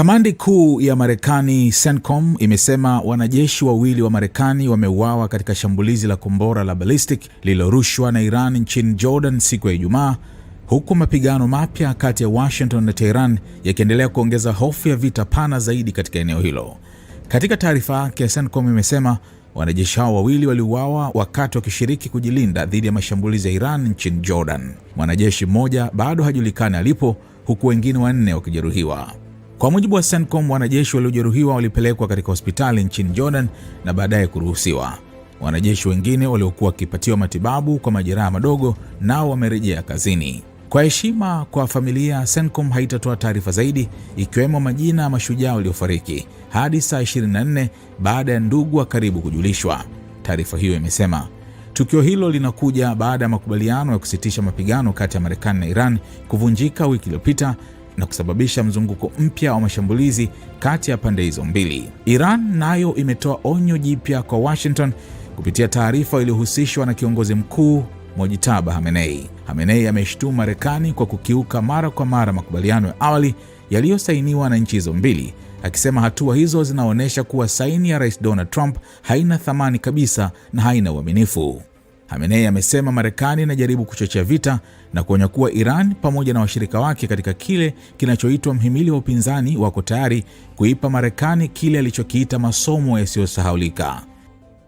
Kamandi kuu ya Marekani CENTCOM imesema wanajeshi wawili wa Marekani wameuawa katika shambulizi la kombora la ballistic lililorushwa na Iran nchini Jordan siku ya Ijumaa, huku mapigano mapya kati ya Washington na Tehran yakiendelea kuongeza hofu ya vita pana zaidi katika eneo hilo. Katika taarifa yake, CENTCOM imesema wanajeshi hao wawili waliuawa wakati wakishiriki kujilinda dhidi ya mashambulizi ya Iran nchini Jordan. Mwanajeshi mmoja bado hajulikani alipo, huku wengine 4 wakijeruhiwa. Kwa mujibu wa CENTCOM, wanajeshi waliojeruhiwa walipelekwa katika hospitali nchini Jordan na baadaye kuruhusiwa. Wanajeshi wengine waliokuwa wakipatiwa matibabu kwa majeraha madogo nao wamerejea kazini. Kwa heshima kwa familia, CENTCOM haitatoa taarifa zaidi, ikiwemo majina ya mashujaa waliofariki hadi saa 24 baada ya ndugu wa karibu kujulishwa. Taarifa hiyo imesema tukio hilo linakuja baada ya makubaliano ya kusitisha mapigano kati ya Marekani na Iran kuvunjika wiki iliyopita na kusababisha mzunguko mpya wa mashambulizi kati ya pande hizo mbili. Iran nayo imetoa onyo jipya kwa Washington kupitia taarifa iliyohusishwa na kiongozi mkuu Mojtaba Khamenei. Khamenei ameshtumu Marekani kwa kukiuka mara kwa mara makubaliano ya awali yaliyosainiwa na nchi hizo mbili, akisema hatua hizo zinaonyesha kuwa saini ya Rais Donald Trump haina thamani kabisa na haina uaminifu. Khamenei amesema Marekani inajaribu kuchochea vita na kuonya kuwa Iran pamoja na washirika wake katika kile kinachoitwa mhimili wa upinzani wako tayari kuipa Marekani kile alichokiita masomo yasiyosahaulika.